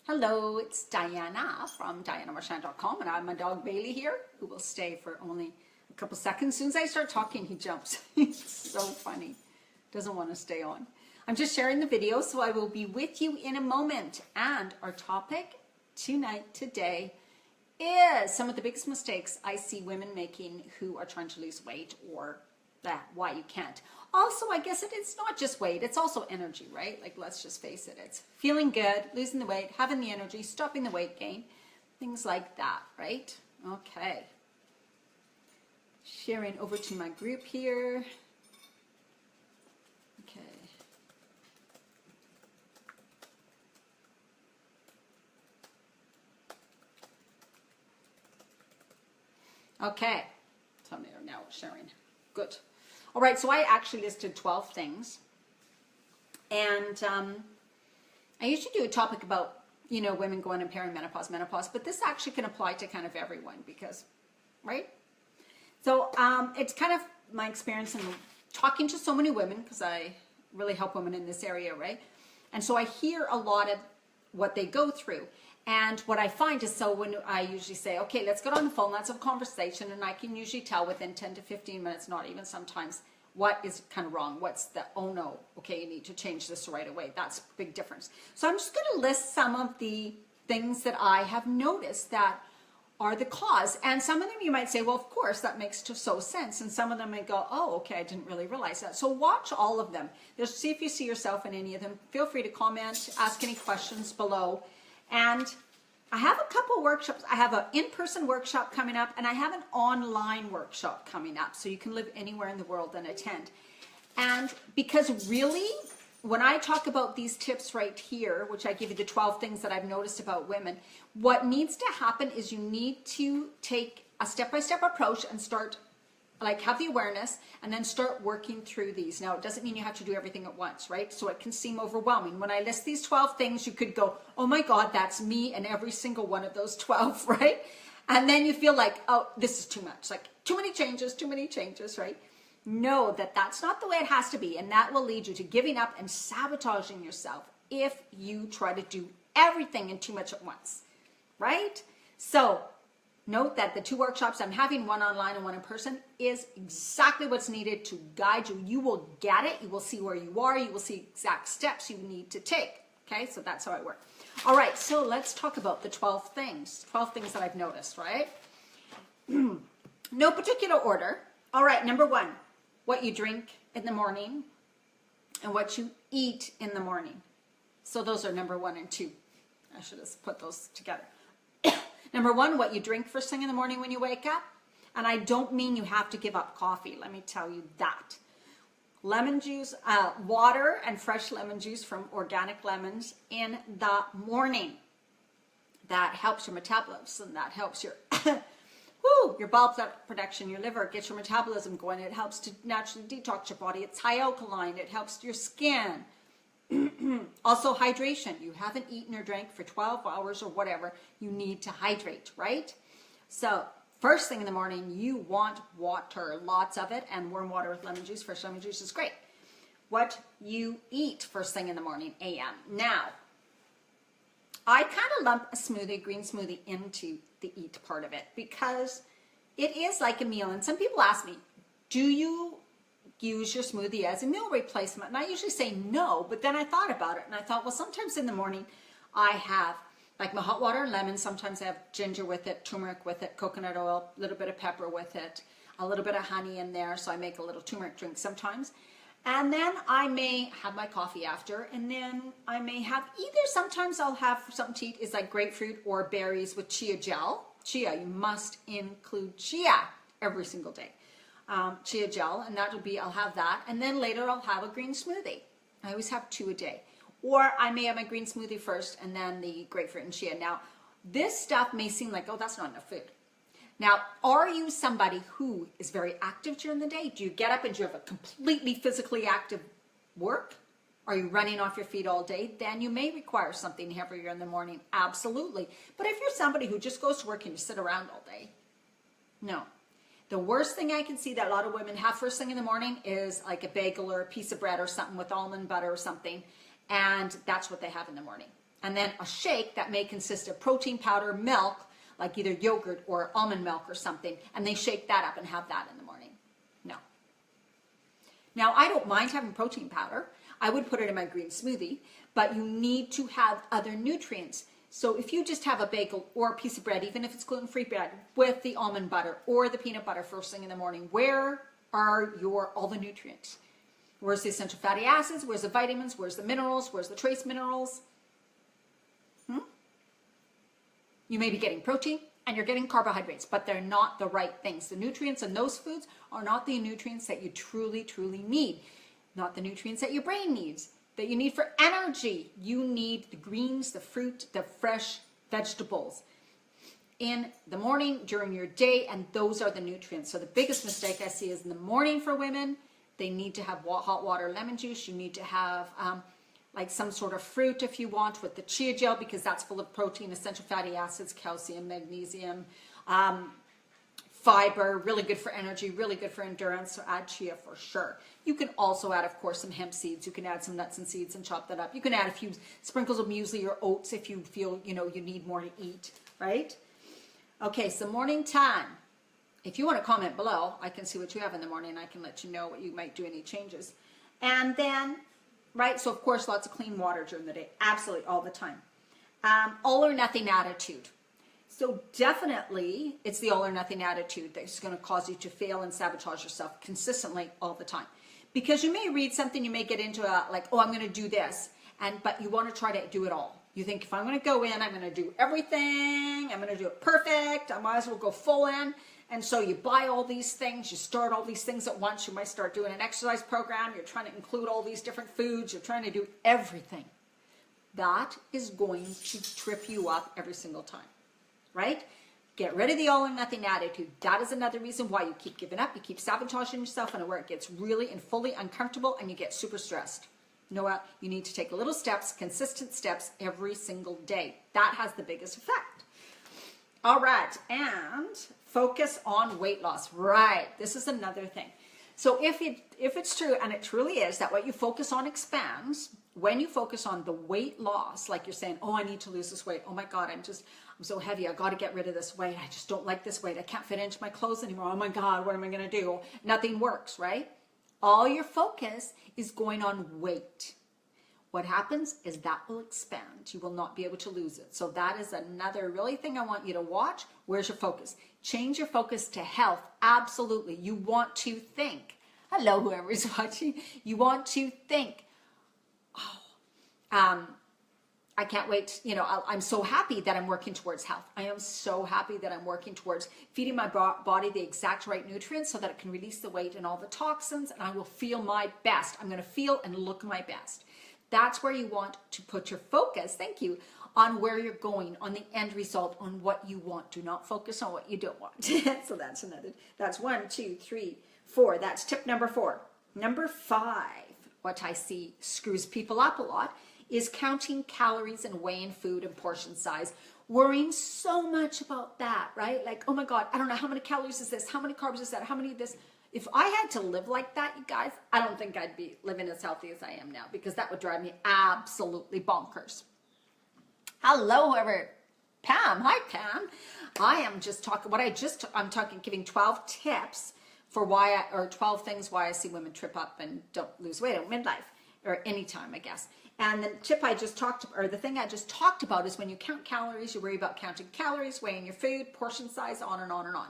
Hello, it's Diana from DianaMarchand.com, and I have my dog Bailey here, who will stay for only a couple seconds. As soon as I start talking, he jumps. It's so funny. Doesn't want to stay on. I'm just sharing the video, so I will be with you in a moment. And our topic today, is some of the biggest mistakes I see women making who are trying to lose weight, or why you can't. Also, I guess it's not just weight, it's also energy, right? Like, let's just face it, it's feeling good, losing the weight, having the energy, stopping the weight gain, things like that, right? Okay. Sharing over to my group here. Okay. Okay. So they're now sharing. Good. All right, so I actually listed 12 things, and I usually do a topic about, women going in perimenopause, menopause, but this actually can apply to kind of everyone because, right? So it's kind of my experience in talking to so many women, because I really help women in this area, right? And so I hear a lot of what they go through. And what I find is, so when I usually say, okay, let's get on the phone, let's have a conversation, and I can usually tell within 10 to 15 minutes, not even sometimes, what is kind of wrong. What's the, oh no, okay, you need to change this right away. That's a big difference. So I'm just going to list some of the things that I have noticed that are the cause. And some of them you might say, well, of course, that makes so sense. And some of them may go, oh, okay, I didn't really realize that. So watch all of them. Just see if you see yourself in any of them. Feel free to comment, ask any questions below. And I have a couple workshops. I have an in-person workshop coming up, and I have an online workshop coming up. So you can live anywhere in the world and attend. And because really, when I talk about these tips right here, which I give you the 12 things that I've noticed about women, what needs to happen is you need to take a step-by-step approach and start, have the awareness, and then start working through these. Now, it doesn't mean you have to do everything at once, right? So it can seem overwhelming. When I list these 12 things, you could go, oh my God, that's me and every single one of those 12, right? And then you feel like, oh, this is too much. Like, too many changes, right? Know that that's not the way it has to be, and that will lead you to giving up and sabotaging yourself if you try to do everything and too much at once, right? So note that the two workshops I'm having, one online and one in person, is exactly what's needed to guide you. You will get it. You will see where you are. You will see exact steps you need to take. Okay, so that's how I work. All right, so let's talk about the 12 things that I've noticed, right? No particular order. All right, number one, what you drink in the morning and what you eat in the morning. So those are number 1 and 2. I should have put those together. Number 1, what you drink first thing in the morning when you wake up. And I don't mean you have to give up coffee. Let me tell you that. Lemon juice, water and fresh lemon juice from organic lemons in the morning. That helps your metabolism. That helps your, your bile production, your liver, gets your metabolism going. It helps to naturally detox your body. It's high alkaline. It helps your skin. Also hydration. You haven't eaten or drank for 12 hours or whatever. You need to hydrate, right? So first thing in the morning, you want water, lots of it, and warm water with lemon juice. Fresh lemon juice is great. What you eat first thing in the morning, a.m. Now, I kind of lump a smoothie, green smoothie, into the eat part of it because it is like a meal. And some people ask me, do you use your smoothie as a meal replacement? And I usually say no, but then I thought about it and I thought, well, sometimes in the morning I have like my hot water and lemon. Sometimes I have ginger with it, turmeric with it, coconut oil, a little bit of pepper with it, a little bit of honey in there. So I make a little turmeric drink sometimes. And then I may have my coffee after, and then I may have sometimes I'll have something to eat is like grapefruit or berries with chia gel. Chia, you must include chia every single day. Chia gel, and I'll have that, and then later I'll have a green smoothie. I always have 2 a day. Or I may have my green smoothie first and then the grapefruit and chia. Now, this stuff may seem like, oh, that's not enough food. Now, are you somebody who is very active during the day? Do you get up and do you have a completely physically active work? Are you running off your feet all day? Then you may require something heavier in the morning. Absolutely. But if you're somebody who just goes to work and you sit around all day, no. The worst thing I can see that a lot of women have first thing in the morning is like a bagel or a piece of bread or something with almond butter or something. And that's what they have in the morning. And then a shake that may consist of protein powder, milk, like either yogurt or almond milk or something, and they shake that up and have that in the morning. No. Now, I don't mind having protein powder. I would put it in my green smoothie, but you need to have other nutrients. So if you just have a bagel or a piece of bread, even if it's gluten-free bread, with the almond butter or the peanut butter first thing in the morning, where are all the nutrients? Where's the essential fatty acids? Where's the vitamins? Where's the minerals? Where's the trace minerals? You may be getting protein and you're getting carbohydrates, but they're not the right things. The nutrients in those foods are not the nutrients that you truly, truly need. Not the nutrients that your brain needs, that you need for energy. You need the greens, the fruit, the fresh vegetables in the morning, during your day, and those are the nutrients. So the biggest mistake I see is in the morning for women, they need to have hot water, lemon juice. You need to have like some sort of fruit if you want with the chia gel, because that's full of protein, essential fatty acids, calcium, magnesium, fiber, really good for energy, really good for endurance. So add chia for sure. You can also add, of course, some hemp seeds. You can add some nuts and seeds and chop that up. You can add a few sprinkles of muesli or oats if you feel, you need more to eat, right? Okay, so morning time. If you want to comment below, I can see what you have in the morning. I can let you know what you might do, any changes. And then, right, so of course, lots of clean water during the day. Absolutely, all the time. All or nothing attitude. So definitely, it's the all or nothing attitude that's going to cause you to fail and sabotage yourself consistently all the time. Because you may read something, you may get into like, oh, I'm going to do this, but you want to try to do it all. You think, if I'm going to go in, I'm going to do everything, I'm going to do it perfect, I might as well go full in. And so you buy all these things, you start all these things at once. You might start doing an exercise program, you're trying to include all these different foods, you're trying to do everything. That is going to trip you up every single time, right? Get rid of the all or nothing attitude. That is another reason why you keep giving up, you keep sabotaging yourself, and where it gets really and fully uncomfortable and you get super stressed. You know what? You need to take little steps, consistent steps every single day. That has the biggest effect. All right, and focus on weight loss. Right, this is another thing. So if it's true, and it truly is, that what you focus on expands, when you focus on the weight loss, like you're saying, oh, I need to lose this weight. Oh my God, I'm so heavy. I got to get rid of this weight. I just don't like this weight. I can't fit into my clothes anymore. Oh my God, what am I going to do? Nothing works, right? All your focus is going on weight. What happens is that will expand. You will not be able to lose it. So that is another really thing I want you to watch. Where's your focus? Change your focus to health. Absolutely. You want to think. Hello, whoever's watching. You want to think, I can't wait. I'm so happy that I'm working towards health. I am so happy that I'm working towards feeding my body the exact right nutrients so that it can release the weight and all the toxins, and I will feel my best. I'm going to feel and look my best. That's where you want to put your focus, thank you, on where you're going, on the end result, on what you want. Do not focus on what you don't want. So that's 1, 2, 3, 4. That's tip number 4. Number 5, what I see screws people up a lot, is counting calories and weighing food and portion size. Worrying so much about that, right? Like, oh my God, I don't know, how many calories is this? How many carbs is that? How many of this? If I had to live like that, you guys, I don't think I'd be living as healthy as I am now, because that would drive me absolutely bonkers. Hello, whoever. Pam. Hi, Pam. I am just talking, giving 12 tips for 12 things why I see women trip up and don't lose weight at midlife, or anytime, I guess. And the thing I just talked about is when you count calories, you worry about counting calories, weighing your food, portion size, on and on and on.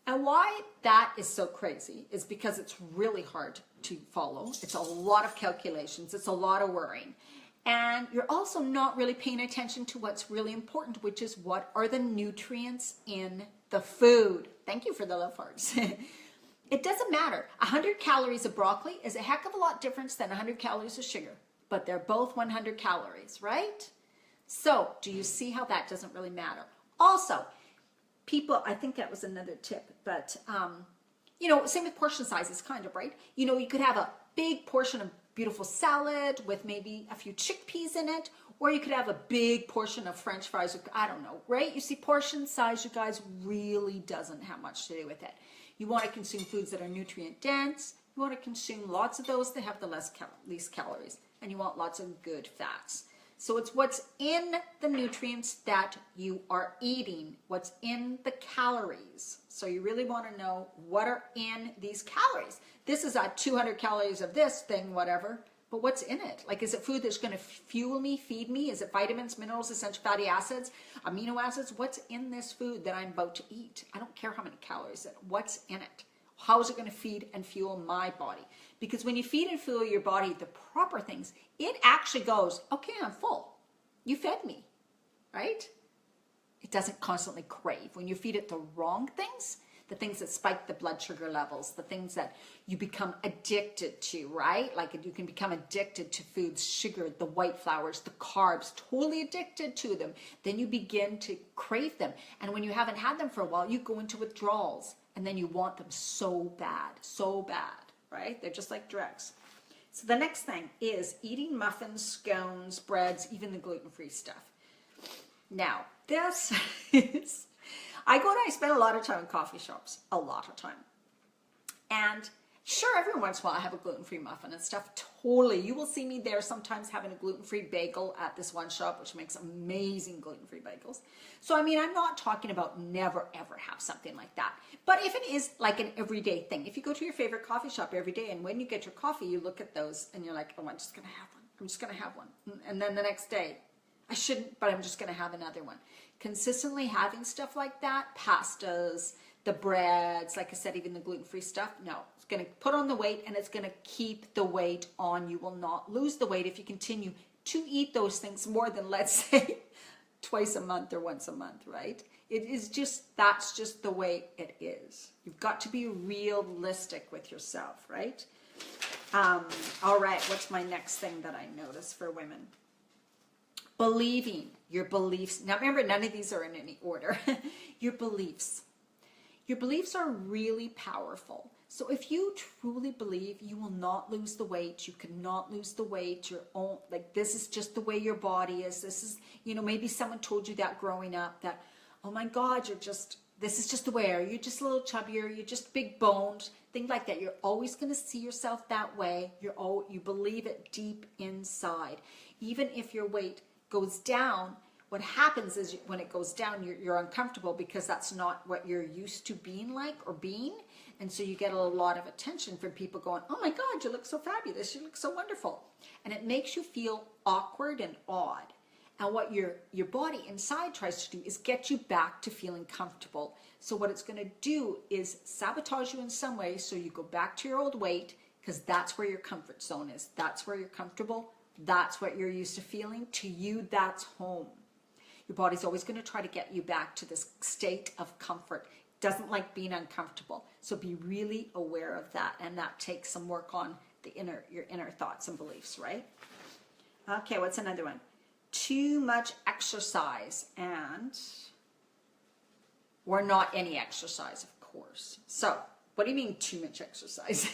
And why that is so crazy is because it's really hard to follow. It's a lot of calculations. It's a lot of worrying. And you're also not really paying attention to what's really important, which is what are the nutrients in the food. Thank you for the love hearts. It doesn't matter. 100 calories of broccoli is a heck of a lot different than 100 calories of sugar, but they're both 100 calories, right? So do you see how that doesn't really matter? Also, people, I think that was another tip, but, same with portion sizes, kind of, right? You could have a big portion of beautiful salad with maybe a few chickpeas in it, or you could have a big portion of French fries, I don't know, right? You see, portion size, you guys, really doesn't have much to do with it. You want to consume foods that are nutrient dense. You want to consume lots of those that have the least calories, and you want lots of good fats. So it's what's in the nutrients that you are eating, what's in the calories. So you really want to know what are in these calories. This is 200 calories of this thing, whatever, but what's in it? Like, is it food that's going to fuel me, feed me? Is it vitamins, minerals, essential fatty acids, amino acids? What's in this food that I'm about to eat? I don't care how many calories it. What's in it? How is it going to feed and fuel my body? Because when you feed and fuel your body the proper things, it actually goes, okay, I'm full. You fed me, right? It doesn't constantly crave. When you feed it the wrong things, the things that spike the blood sugar levels, the things that you become addicted to, right? Like you can become addicted to foods, sugar, the white flours, the carbs, totally addicted to them. Then you begin to crave them. And when you haven't had them for a while, you go into withdrawals. And then you want them so bad, right? They're just like drugs. So the next thing is eating muffins, scones, breads, even the gluten-free stuff. Now, this is, I spend a lot of time in coffee shops, a lot of time. And sure, every once in a while I have a gluten-free muffin and stuff, totally. You will see me there sometimes having a gluten-free bagel at this one shop, which makes amazing gluten-free bagels. So, I mean, I'm not talking about never, ever have something like that. But if it is like an everyday thing, if you go to your favorite coffee shop every day and when you get your coffee, you look at those and you're like, oh, I'm just going to have one. I'm just going to have one. And then the next day, I shouldn't, but I'm just going to have another one. Consistently having stuff like that, pastas, the breads, like I said, even the gluten-free stuff, no. It's going to put on the weight and it's going to keep the weight on. You will not lose the weight if you continue to eat those things more than, let's say, twice a month or once a month, right? It is just, that's just the way it is. You've got to be realistic with yourself, right? All right, what's my next thing that I notice for women? Believing your beliefs. Now remember, none of these are in any order. Your beliefs. Your beliefs are really powerful. So if you truly believe you will not lose the weight, you cannot lose the weight, your own, like this is just the way your body is. This is, you know, maybe someone told you that growing up that, oh my God, this is just the way, or you're just a little chubbier, you're just big boned, things like that. You're always going to see yourself that way. You believe it deep inside. Even if your weight goes down, what happens is when it goes down, you're uncomfortable because that's not what you're used to being like or being. And so you get a lot of attention from people going, oh my God, you look so fabulous. You look so wonderful. And it makes you feel awkward and odd. And what your body inside tries to do is get you back to feeling comfortable. So what it's going to do is sabotage you in some way so you go back to your old weight because that's where your comfort zone is. That's where you're comfortable. That's what you're used to feeling. To you, that's home. Your body's always going to try to get you back to this state of comfort. It doesn't like being uncomfortable. So be really aware of that. And that takes some work on your inner thoughts and beliefs, right? Okay, what's another one? Too much exercise or not any exercise, of course. So what do you mean too much exercise?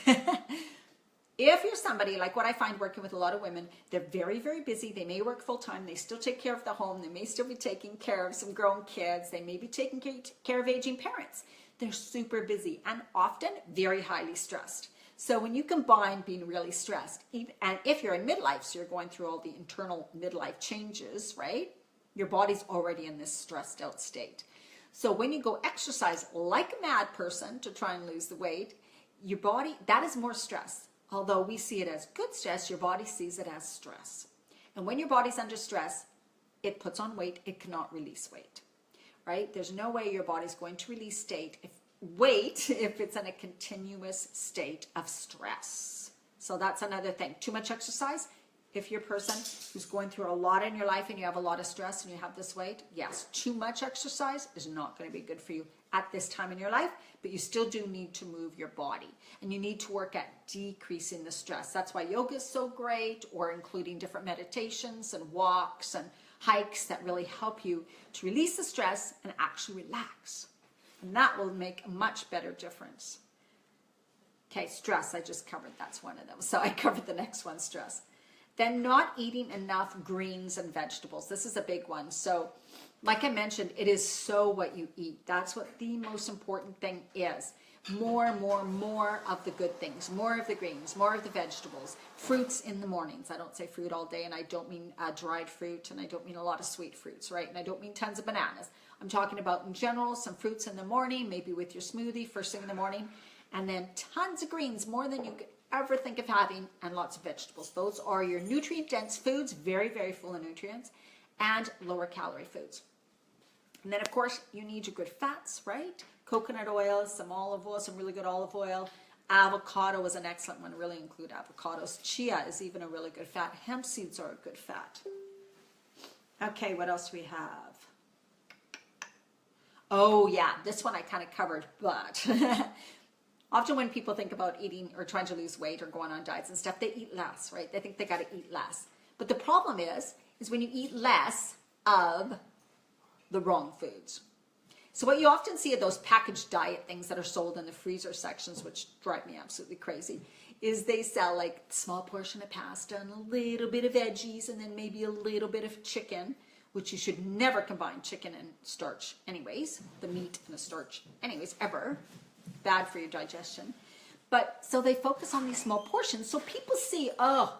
If you're somebody, like what I find working with a lot of women, they're very, very busy. They may work full time. They still take care of the home. They may still be taking care of some grown kids. They may be taking care of aging parents. They're super busy and often very highly stressed. So when you combine being really stressed, and if you're in midlife, so you're going through all the internal midlife changes, right? Your body's already in this stressed out state. So when you go exercise like a mad person to try and lose the weight, your body, that is more stress. Although we see it as good stress, your body sees it as stress. And when your body's under stress, it puts on weight, it cannot release weight, right? There's no way your body's going to release weight if it's in a continuous state of stress. So that's another thing. Too much exercise. If you're a person who's going through a lot in your life and you have a lot of stress and you have this weight, yes, too much exercise is not going to be good for you at this time in your life, but you still do need to move your body and you need to work at decreasing the stress. That's why yoga is so great, or including different meditations and walks and hikes that really help you to release the stress and actually relax. And that will make a much better difference. Okay, stress, I just covered, that's one of them. So I covered the next one, stress. Then not eating enough greens and vegetables. This is a big one. So like I mentioned, it is so what you eat. That's what the most important thing is. more of the good things, more of the greens, more of the vegetables, fruits in the mornings. I don't say fruit all day, and I don't mean dried fruit, and I don't mean a lot of sweet fruits, right? And I don't mean tons of bananas. I'm talking about, in general, some fruits in the morning, maybe with your smoothie first thing in the morning, and then tons of greens, more than you could ever think of having, and lots of vegetables. Those are your nutrient-dense foods, very, very full of nutrients, and lower calorie foods. And then, of course, you need your good fats, right? Coconut oil, some olive oil, some really good olive oil. Avocado is an excellent one. Really include avocados. Chia is even a really good fat. Hemp seeds are a good fat. Okay, what else do we have? Oh, yeah, this one I kind of covered, but often when people think about eating or trying to lose weight or going on diets and stuff, they eat less, right? They think they got to eat less. But the problem is when you eat less of the wrong foods. So what you often see are those packaged diet things that are sold in the freezer sections, which drive me absolutely crazy, is they sell like a small portion of pasta and a little bit of veggies and then maybe a little bit of chicken, which you should never combine chicken and starch anyways, the meat and the starch anyways, ever. Bad for your digestion. But so they focus on these small portions. So people see, oh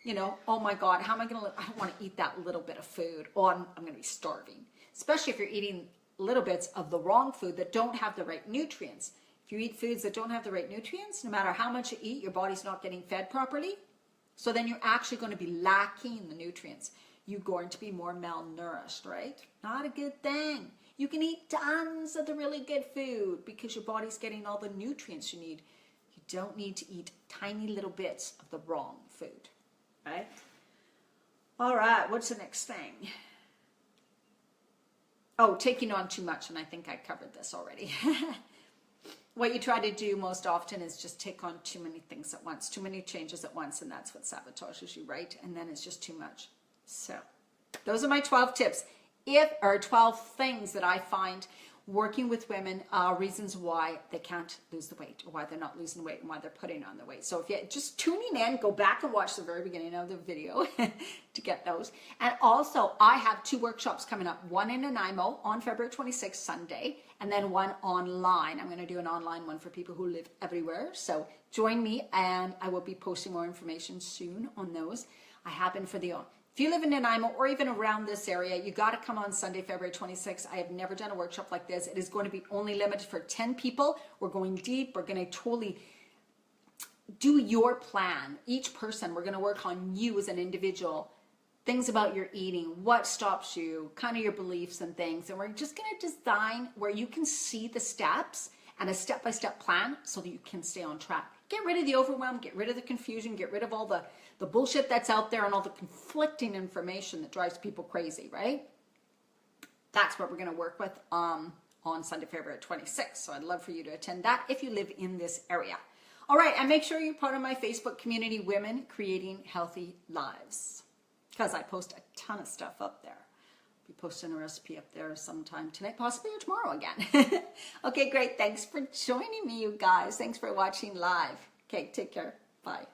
my God, how am I going to, I don't want to eat that little bit of food. Oh, I'm going to be starving. Especially if you're eating little bits of the wrong food that don't have the right nutrients. If you eat foods that don't have the right nutrients, no matter how much you eat, your body's not getting fed properly. So then you're actually going to be lacking the nutrients. You're going to be more malnourished, right? Not a good thing. You can eat tons of the really good food because your body's getting all the nutrients you need. You don't need to eat tiny little bits of the wrong food, right? All right, what's the next thing? Oh, taking on too much, and I think I covered this already. What you try to do most often is just take on too many things at once, too many changes at once, and that's what sabotages you, right? And then it's just too much. So those are my 12 tips. 12 things that I find working with women, reasons why they can't lose the weight, or why they're not losing weight, and why they're putting on the weight. So if you're just tuning in, go back and watch the very beginning of the video to get those. And also, I have 2 workshops coming up, one in Nanaimo on February 26th, Sunday, and then one online. I'm going to do an online one for people who live everywhere. So join me, and I will be posting more information soon on those. I have been for the If you live in Nanaimo or even around this area, you got to come on Sunday, February 26th. I have never done a workshop like this. It is going to be only limited for 10 people. We're going deep. We're going to totally do your plan. Each person, we're going to work on you as an individual, things about your eating, what stops you, kind of your beliefs and things. And we're just going to design where you can see the steps and a step-by-step plan so that you can stay on track. Get rid of the overwhelm, get rid of the confusion, get rid of all the bullshit that's out there and all the conflicting information that drives people crazy, right? That's what we're going to work with on Sunday, February 26th. So I'd love for you to attend that if you live in this area. All right, and make sure you're part of my Facebook community, Women Creating Healthy Lives, because I post a ton of stuff up there. I'll be posting a recipe up there sometime tonight, possibly or tomorrow again. Okay, great. Thanks for joining me, you guys. Thanks for watching live. Okay, take care. Bye.